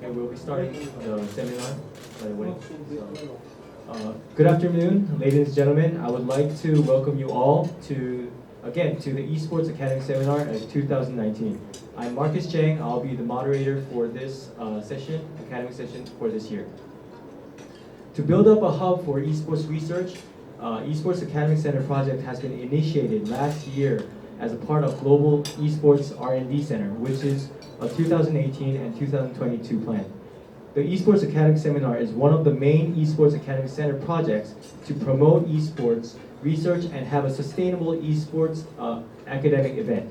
and we'll be starting the seminar right away. Good afternoon, ladies and gentlemen. I would like to welcome you all to the Esports Academic Seminar of 2019. I'm Marcus Chang. I'll be the moderator for this academic session for this year. To build up a hub for esports research, Esports Academic Center project has been initiated last year as a part of Global Esports R&D Center, which is a 2018 and 2022 plan. The Esports Academic Seminar is one of the main Esports Academic Center projects to promote esports research and have a sustainable esports academic event.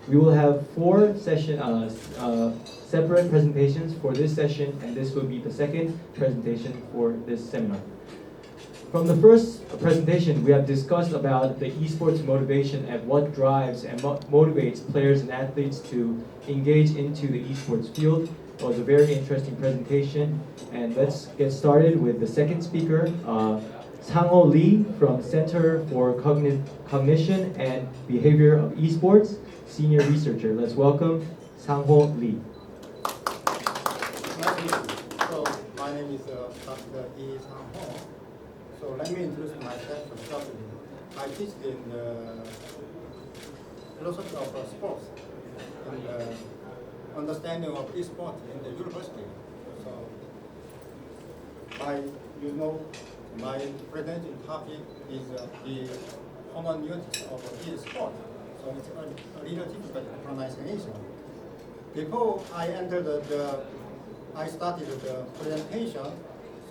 We will have four separate presentations for this session, and this will be the second presentation for this seminar. From the first presentation, we have discussed about the esports motivation and what drives and motivates players and athletes to engage into the esports field. It was a very interesting presentation, and let's get started with the second speaker, Sang-ho Lee from Center for Cognition and Behavior of Esports, senior researcher. Let's welcome Sang-ho Lee. So my name is Dr. Lee Sang-ho. So let me introduce myself shortly. I teach in the philosophy of sports and understanding of esports in the university. So my presenting topic is the hermeneutics of esports. So it's a little difficult pronunciation. Before I entered I started the presentation.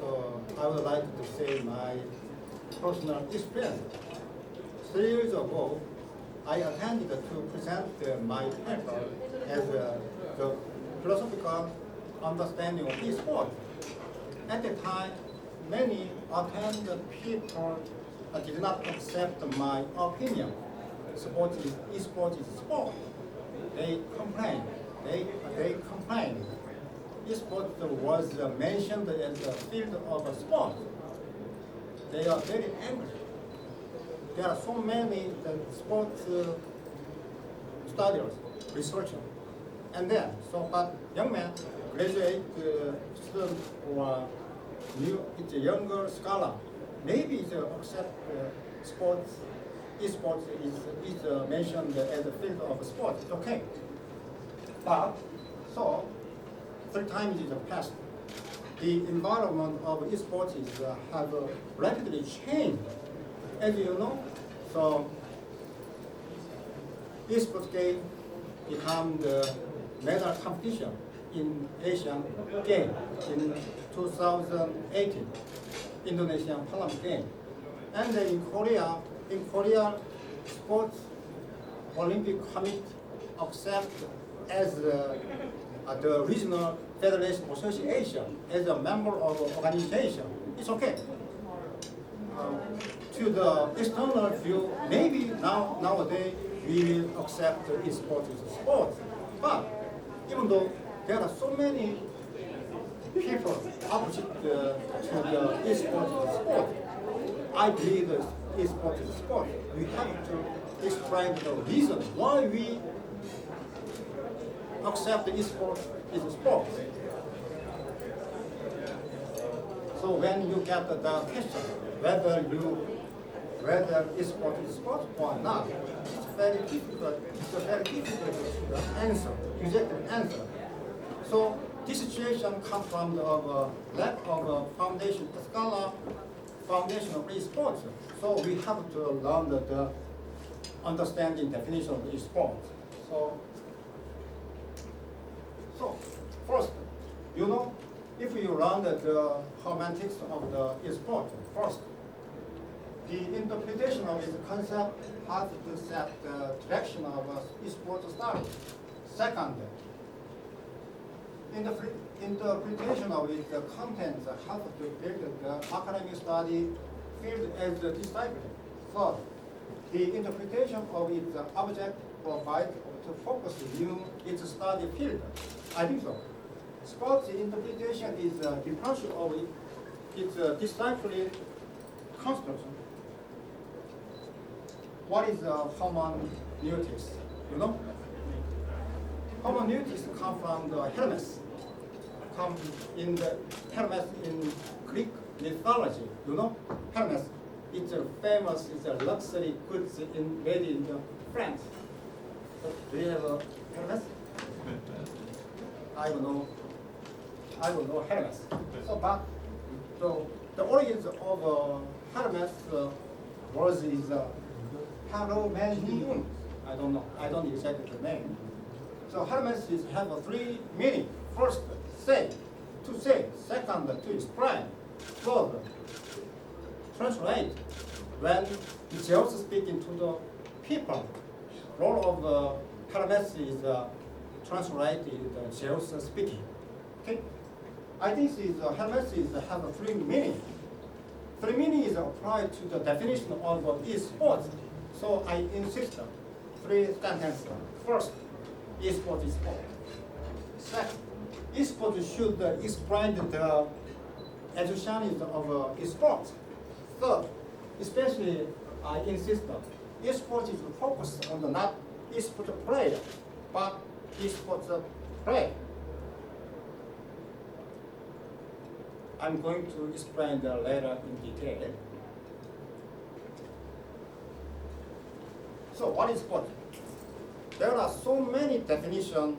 So I would like to say my personal experience. 3 years ago, I attended to present my paper as the philosophical understanding of esports. At the time, many attended people did not accept my opinion. Esports is sport. They complained. They complained. Esports was mentioned as a field of sport. They are very angry. There are so many sports studies, researchers, and then but young man, graduate student or it's a younger scholar, maybe it's accept sports. Esports is mentioned as a field of sport. It's okay, but so. 3 times in the past, the environment of esports have rapidly changed, as you know. So, esports game become the medal competition in Asian game in 2018, Indonesian Parliament game, and in Korea, sports Olympic Committee accept as the regional federation association as a member of the organization. It's okay. To the external view, maybe nowadays we will accept esports as a sport. But even though there are so many people opposite to the esports as a sport, I believe that esports is a sport. We have to describe the reason why we accept the esports is a sport. So when you get the question whether esports is sport or not, it's very difficult. It's a very difficult to answer, exact answer. So this situation comes from the lack of foundation, foundation of esports. So we have to learn the understanding definition of esports. So first, if you learn the hermeneutics of the esports, first, the interpretation of this concept has to set the direction of esports study. Second, interpretation of its contents has to build the academic study field as a discipline. Third, the interpretation of its object provides to focus in its study field. I think so. Sports interpretation is a departure of its discipline construction. What is hermeneutics? Hermeneutics come from the Hermes come in the Hermes in Greek mythology. You know, Hermes. It's a famous. It's a luxury goods made in France. So, do you have a Hermes? I don't know. I don't know Hermes. So, but the origins of Hermes was is hello man moon. I don't know. I don't exactly the name. So Hermes is have three meaning. First, say, to say. Second, to explain. Third, translate. When Zeus speaking to the people, role of Hermes is translated Zeus speaking. Okay. I think Hermes have three meaning. Three meaning is applied to the definition of esports. So I insist three sentences. First, esports is sport. Second, esports should explain the enthusiasm of esports. Third, especially I insist esports is focused on the not esports player, but esports play. I'm going to explain the later in detail. So what is sport? There are so many definitions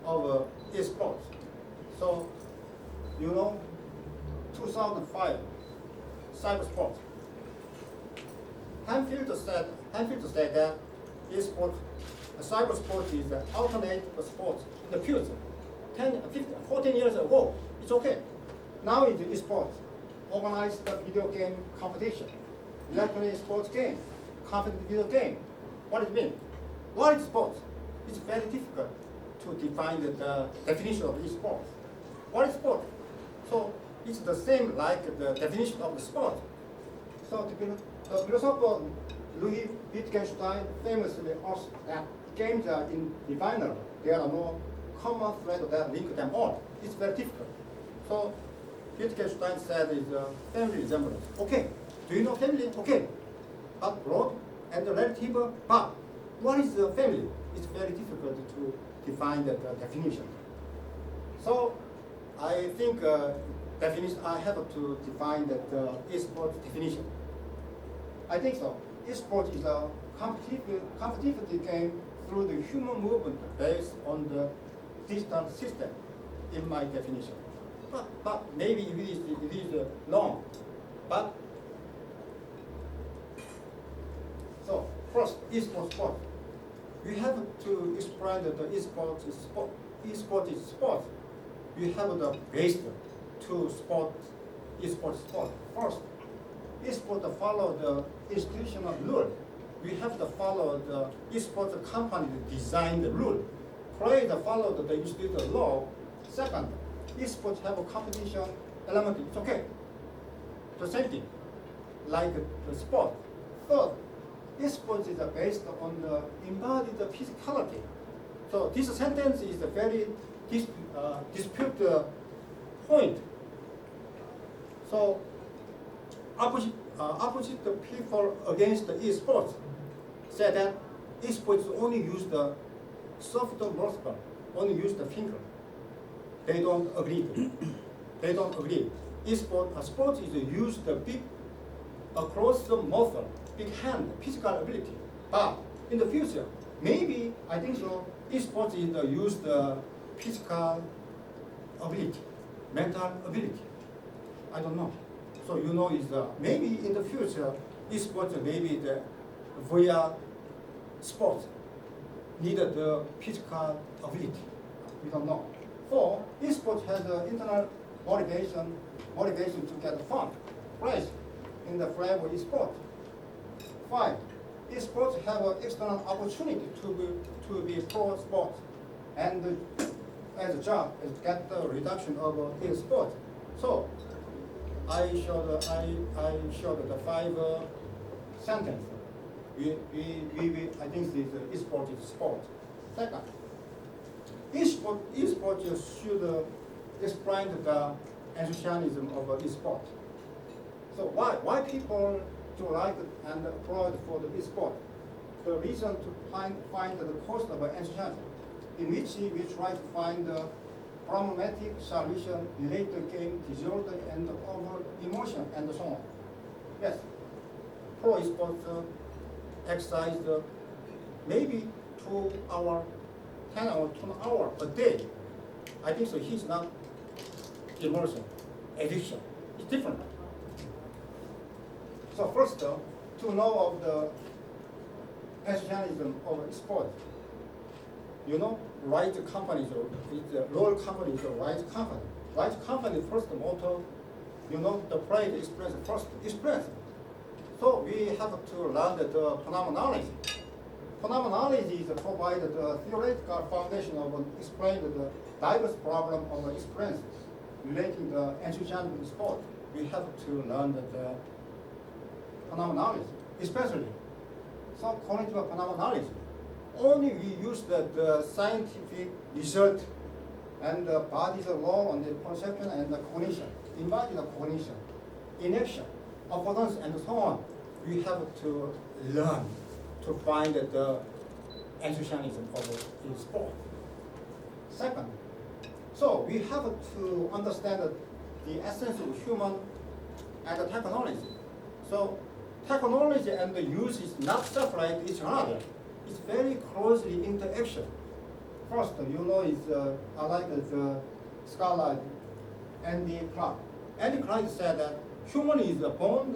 of esports. So, you know, 2005, cyber sport. Hanfield said that esports, cyber sport is an alternate sport in the future. 10, 15, 14 years ago, it's okay. Now it's esports, organized video game competition, electronic sports game, competitive video game. What does it mean? What is sports? It's very difficult to define the definition of esports. What is sport? So it's the same like the definition of the sport. So the philosopher Louis Wittgenstein famously asked that games are indefinable. There are no common thread that link them all. It's very difficult. So Wittgenstein said is a family resemblance. Okay, do you know family? Okay, but broad and relative, but what is the family? It's very difficult to define the definition. So I think definition. I have to define the esports definition. I think so. Esports is a competitive game through the human movement based on the distance system, in my definition. But maybe it is wrong. But so first, esports sport. We have to explain that the esports is sport. Esports is sport. We have the base to sport, esports sport. First, esports follow the institutional rule. We have to follow the esports company design the rule. Players follow the institutional law. Second, esports have a competition element. It's okay. The same thing, like the sport. Third, esports is based on the embodied physicality. So this sentence is a very dispute point. So opposite people against the esports said that esports only use the soft muscle, only use the finger. They don't agree. They don't agree. Sports is use the big across the muscle, big hand, physical ability. But in the future, maybe I think so. Esports is use the physical ability, mental ability. I don't know. So you know is maybe in the future esports maybe the VR sports needed the physical ability. We don't know. Four, esports has internal motivation to get fun, pleasure in the flavor esports. Five, esports have an external opportunity to be pro sports, and as a job is get the reduction of esports. So I showed the five sentences. I think this esports is sport. Second, esports should explain the enthusiasm of esports. So why people to like and applaud for the esport? The reason to find the cost of enthusiasm, in which we try to find problematic solution, related game, disorder, and over emotion, and so on. Yes, pro sports exercise maybe 2 hours, 10 hours, 2 hours a day. I think so. He's not immersion, addiction. It's different. So first, to know of the essentialism of sport, you know, right companies, the role company is the right company. Right company first motto, you know, the play, the experience first, experience. So we have to learn the phenomenology. Phenomenology is provide the theoretical foundation of explain the diverse problem of experiences relating to enthusiasm in sport. We have to learn the phenomenology, especially so cognitive phenomenology. Only we use the scientific result and the body's law on the perception and the cognition, embodied cognition, inaction, affordance, and so on. We have to learn to find the enthusiasm of in sport. Second, so we have to understand the essence of human and the technology. So technology and the use is not separate each other. It's very closely interaction. First, you know, is I like the scholar Andy Clark. Andy Clark said that human is born,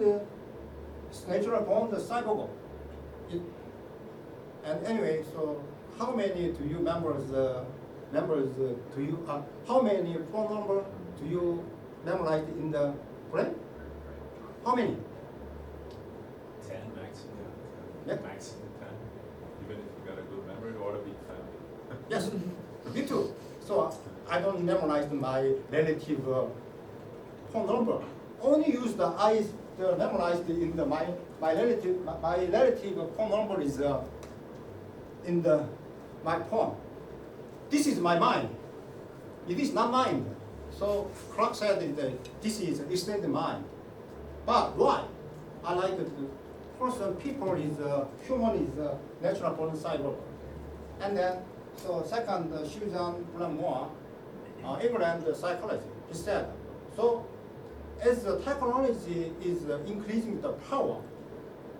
it's natural born the cyborg. And anyway, so how many do you members do you how many phone number do you memorize in the brain? How many? 10 maximum. Yeah. Maximum 10. Even if you got a good memory or a big family. Yes, me too. So I don't memorize my relative phone number. Only use the eyes memorized in the my relative phone number is in my phone. This is my mind. It is not mine. So Clark said that this is extended mind. But why? I like it. Person, people is human is natural born cyborg. And then so second, Susan Blackmore, England psychologist, he said, so as the technology is increasing the power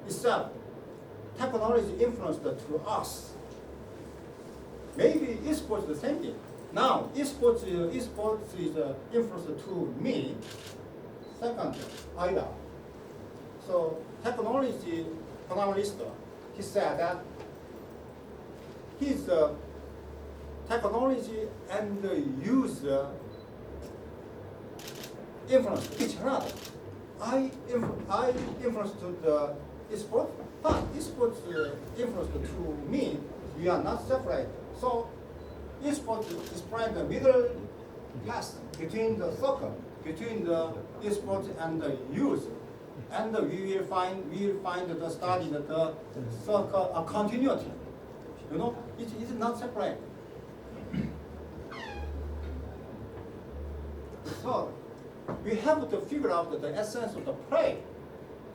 itself, technology influenced to us. Maybe esports the same thing. Now esports is influenced to me. Second, Ida. So technology phenomenalist, he said that his technology and use influence each other. I influence to the esports, but esports influence to me. We are not separate. So esports is spread the middle class between the soccer, between the esports and the youth. And we will find the study that the soccer a continuity. You know, it is not separate. So we have to figure out the essence of the play.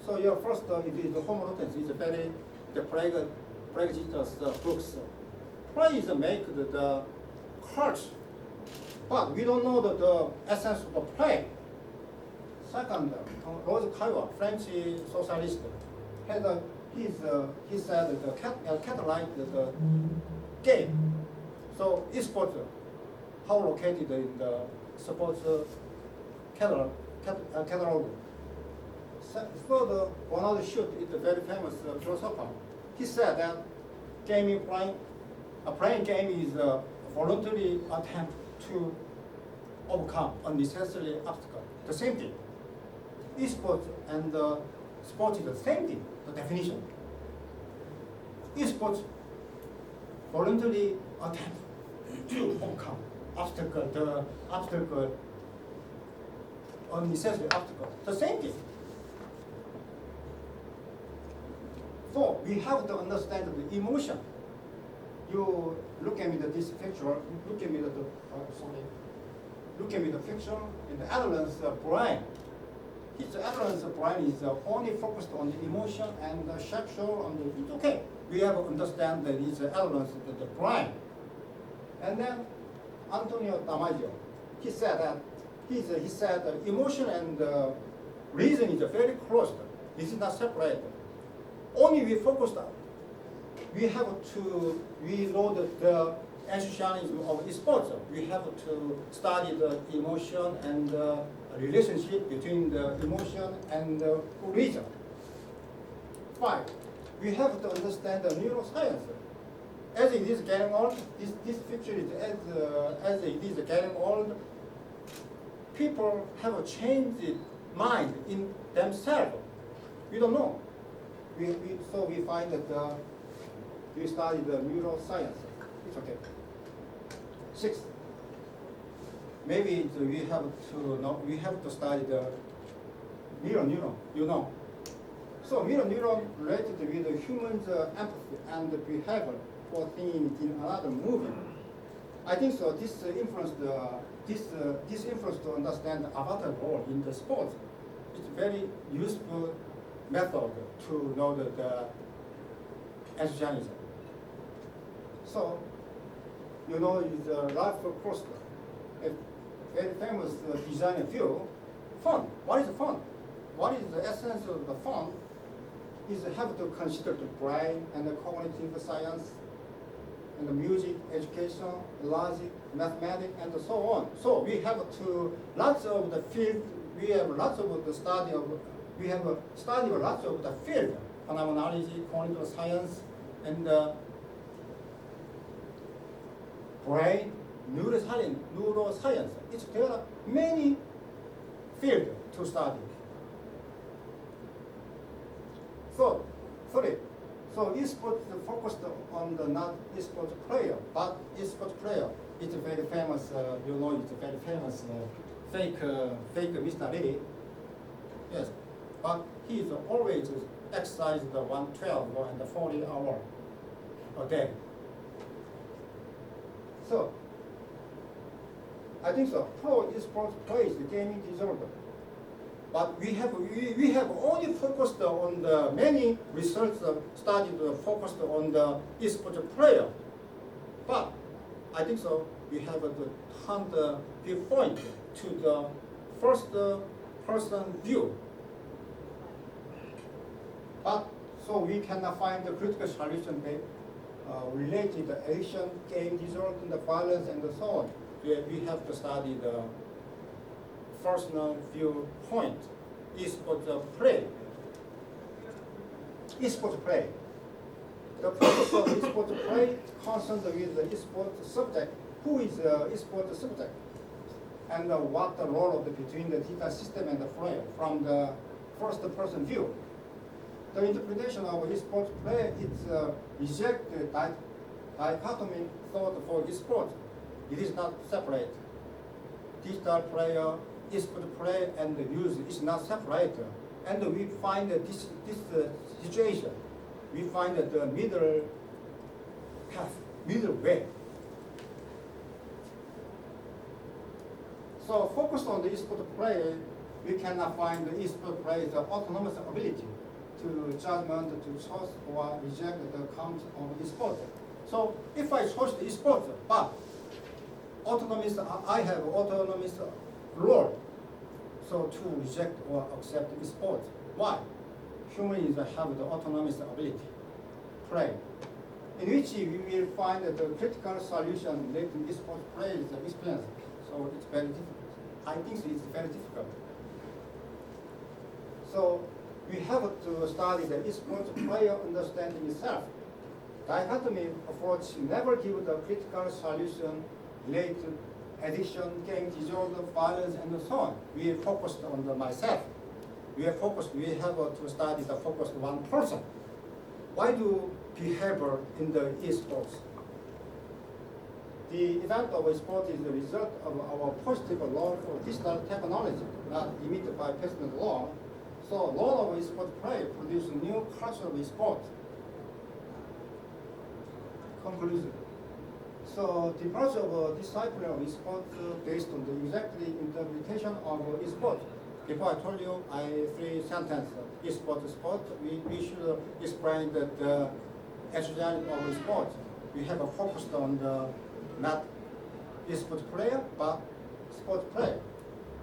So your first it is the hermeneutics. It's very the practice books. Play is make the cards, but we don't know the essence of the play. Second, Rose Caillois, French socialist, he said the catalyze the game. So esports, how located in the sports catalog. Further, another shoot is a very famous philosopher. He said that playing game is a voluntary attempt to overcome unnecessary obstacle. The same thing. Esports and sport is the same thing, the definition. Esports voluntary attempt to overcome unnecessary obstacle. The same thing. So we have to understand the emotion. You look at me this picture. Look at me Look at me the picture in the adolescent's brain. His adolescent's brain is only focused on the emotion and the sexual. It's okay. We have to understand that it's adolescent the brain. And then Antonio Damasio. he said that he said emotion and reason is very close. This is not separate. Only we focused on. We know that the enthusiasm of esports. We have to study the emotion and relationship between the emotion and the reason. 5. We have to understand the neuroscience. As it is getting old, this picture is as it is getting old, people have a changed mind in themselves. We don't know. So we find that we study the neuroscience. It's okay. 6. Maybe we have to study the mirror neuron. You know. So mirror neuron related with the human's empathy and behavior for seeing in another movie. I think so. This influence to understand the avatar role in the sports. It's very useful method to know the enthusiasm. So, you know, is Ralph Prost, a very famous designer field. Fun. What is fun? What is the essence of the fun? Is have to consider the brain and the cognitive science and the music, education, logic, mathematics, and so on. So we have lots of the field. We have lots of the study of. We have studied lots of the field, phenomenology, cognitive science, and brain, neuroscience. There are many fields to study. So, esports focused on the not esports player, but esports player. It's very famous. You know, it's a very famous fake Mr. Lee. Yes, but he is always exercise the 112 and the 40 hours a day. So, I think so. Pro esports plays the gaming disorder. But we have only focused on the many research studies focused on the esports player. But I think so. We have to turn the viewpoint to the first person view. But so we cannot find the critical solution related to addiction, game disorder, and the violence, and so on. We have to study the personal viewpoint. Esports play. Esports play. The purpose of esports play concerned with the esports subject. Who is the esports subject? And what the role of between the data system and the player from the first person view. The interpretation of esports play is rejected dichotomy thought for esports. It is not separate. Digital player, esports play, and the use is not separate. And we find that this situation, we find that the middle path, middle way. So focused on the esports play, we cannot find the esports player's autonomous ability to judgment, to choose or reject the count of esports. So if I choose the esports, but I have autonomous role, so to reject or accept esports. Why? Humans have the autonomous ability, play, in which we will find the critical solution related to esports play is the experience. So it's very difficult. I think it's very difficult. So we have to study the esports player understanding itself. Dichotomy approach never give the critical solution related to addiction, game disorder, violence, and so on. We are focused on the myself. We have to study the focused one person. Why do behavior in the esports? The event of sport is the result of our positive law for digital technology, not limited by precedent law. So law of sport play produce new culture of sport. Conclusion. So the approach of discipline of sport based on the exactly interpretation of sport. Before I told you, three sentences. Sport. We should explain that the exercise of sport. We have focused on the not sport player, but sports player.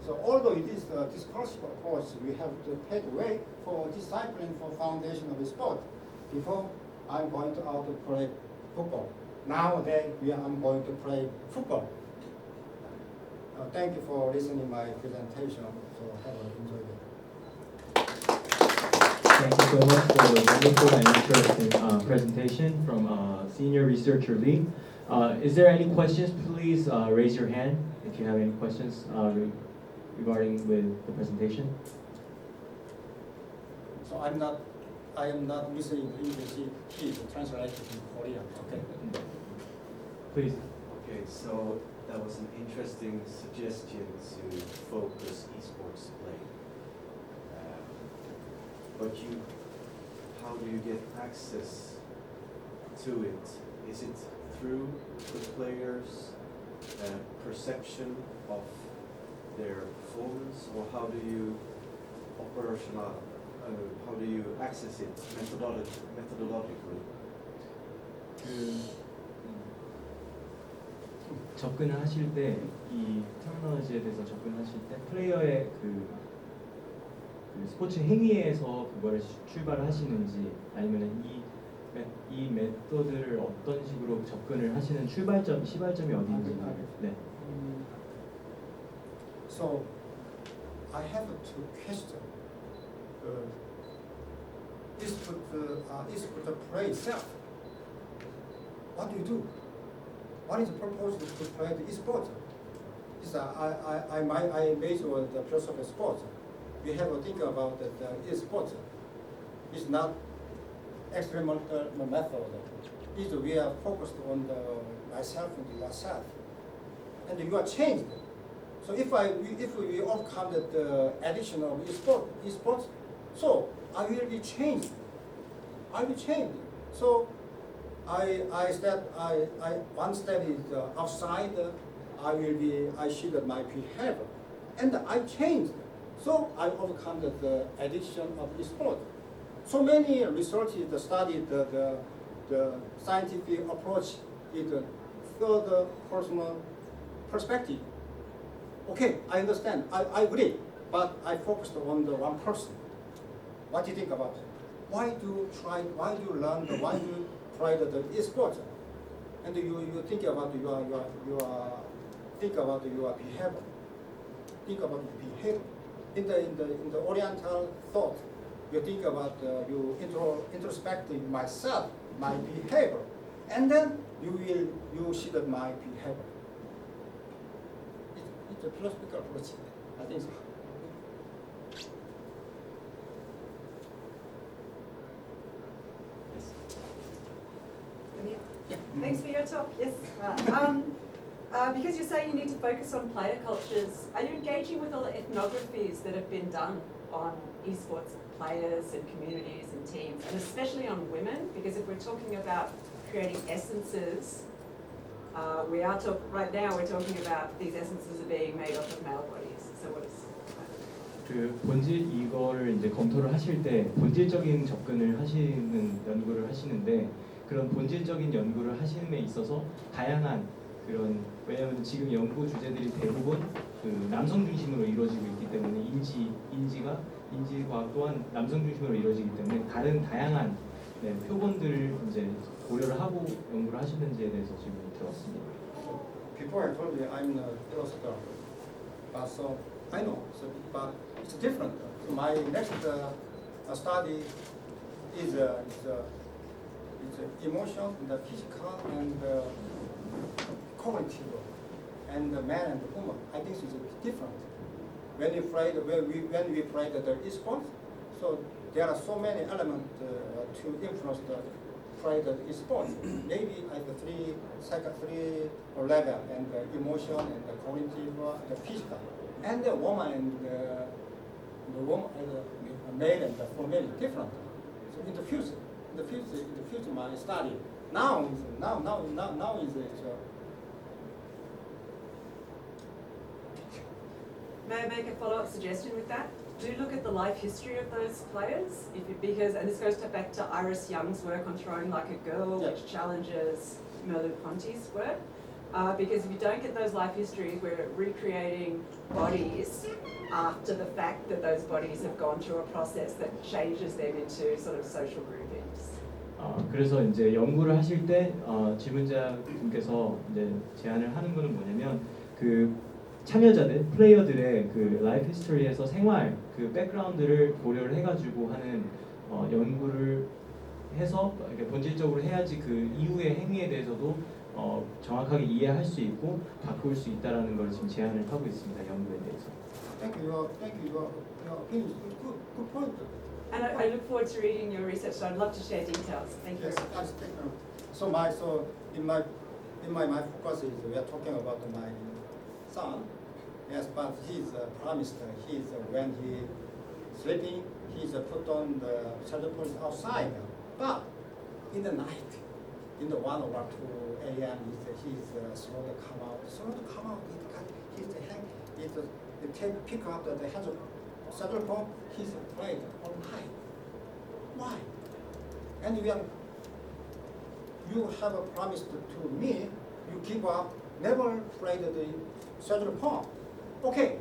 So although it is a discursive approach, we have to pave the way for discipline for foundation of the sport. Before, I'm going to out to play football. Nowadays, I'm going to play football. Thank you for listening my presentation. So have a enjoy it. Thank you so much for the wonderful and interesting presentation from Senior Researcher Lee. Is there any questions? Please raise your hand if you have any questions regarding with the presentation. So I am not using English. Please translate it in Korean. Okay. Please. Okay, so that was an interesting suggestion to focus esports play. But how do you get access to it? Is it through the players' perception of their performance, or how do you how do you access it methodologically? 접근을 하실 때 이 테크놀로지에 대해서 접근하실 때 플레이어의 그 스포츠 행위에서 그거를 출발을 하시는지 아니면 이 메소드를 어떤 식으로 접근을 하시는 시발점이 어디인지. 네. So I have two questions. Esports play itself. What do you do? What is the purpose to play the esports? I major on the philosophy of sports. We have to think about the esports. It's not experimental method. We are focused on myself and yourself, and you are changed. So if we overcome the addiction of esports, so I will be changed. I will change. So one step is outside. I see that my behavior, and I changed. So I overcome the addiction of esports. So many researchers studied the scientific approach in the third personal perspective. Okay, I understand. I agree, but I focused on the one person. What do you think about it? Why do you learn? Why do you try the esports? And you think about your behavior. Think about the behavior. In the Oriental thought, you think about you introspecting myself, my behavior, and then you see that my behavior. It's a philosophical approach. I think so. Thanks for your talk. Yes. Because you're saying you need to focus on player cultures, are you engaging with all the ethnographies that have been done on esports players and communities and teams, and especially on women? Because if we're talking about creating essences, right now we're talking about these essences are being made up of male bodies. So what is 그 본질 이거를 이제 검토를 하실 때 본질적인 접근을 하시는 연구를 하시는데 그런 본질적인 연구를 하심에 있어서 다양한 그런 왜냐하면 지금 연구 주제들이 대부분 그 남성 중심으로 이루어지고 있기 때문에 인지과학 또한 남성 중심으로 이루어지기 때문에 다양한 표본들을 이제 고려를 하고 연구를 하시는지에 대해서 질문이 들어왔습니다. Before I told you I'm a philosopher, but so I know. So, but it's different. So my next study is emotion, the physical and cognitive, and the man and the woman. I think it's different. When we play the esports, so there are so many elements to influence the play the esports. Maybe at the three level, and the emotion and the cognitive, the physical, and the woman and the male and the female different. So in the future, my study now is May I make a follow-up suggestion with that? Do look at the life history of those players, and this goes back to Iris Young's work on Throwing Like a Girl, Yes. which challenges Merleau-Ponty's work. Because if you don't get those life histories, we're recreating bodies after the fact that those bodies have gone through a process that changes them into sort of social groupings. 그래서 이제 연구를 하실 때 질문자분께서 이제 제안을 하는 거는 뭐냐면 그 참여자들, 플레이어들의 그 라이프 히스토리에서 생활 그 백그라운드를 고려를 해가지고 하는 연구를 해서 이렇게 본질적으로 해야지 그 이후의 행위에 대해서도 정확하게 이해할 수 있고 바꿀 수 있다라는 걸 지금 제안을 하고 있습니다. 연구에 대해서. Thank you. Your opinion is good point. And I look forward to reading your research, so I'd love to share details. Thank you. Yes, that's technical. So in my focus is we are talking about my son. Yes, but he's promised when he sleeping, he's put on the charger point outside. But in the night, in the 1 or 2 a.m., he's slowly come out. He pick up the charger point. He's played all night. Why? And you have promised to me, you give up, never played the charger point. Okay,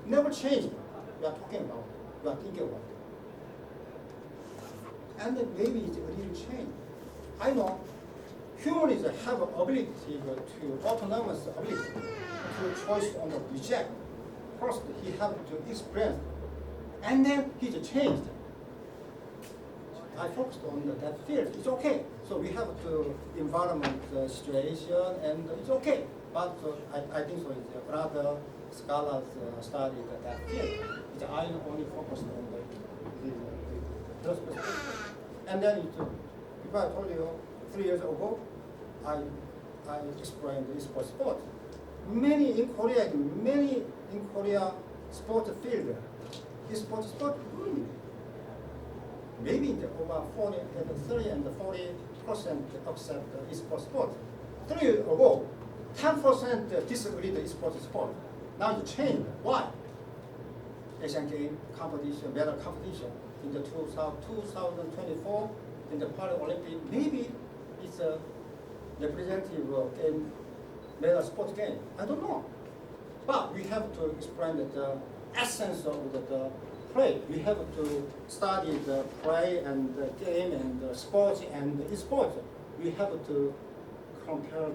never change. We are talking about, we are thinking about. And then maybe it's a little change. I know humans have ability to autonomous ability to choice on the reject. First, he have to experience, and then he's changed. I focused on that field. It's okay. So we have to environment situation, and it's okay. But I think so. It's another scholars studied that field. I only focused on the perspective. And then because I told you 3 years ago, I explained the esports sport. Many in Korea sport field, esports sport. Maybe over 30 and 40% accept esports sport. 3 years ago, 10% disagree the esports sport. Now it changed. Why? Asian Game competition, medal competition in the 2024 in the Paralympic. Maybe it's a representative game, medal sports game. I don't know. But we have to explain the essence of the play. We have to study the play and the game and the sports and the esports. We have to compare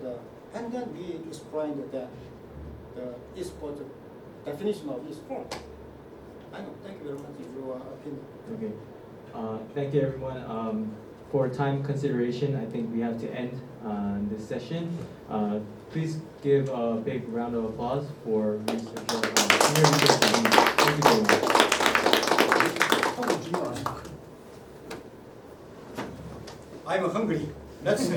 and then we explain the esports definition of esports. I know. Thank you very much for your opinion. Okay. Thank you, everyone. For time consideration, I think we have to end this session. Please give a big round of applause for researcher. Thank you very much. I'm hungry. That's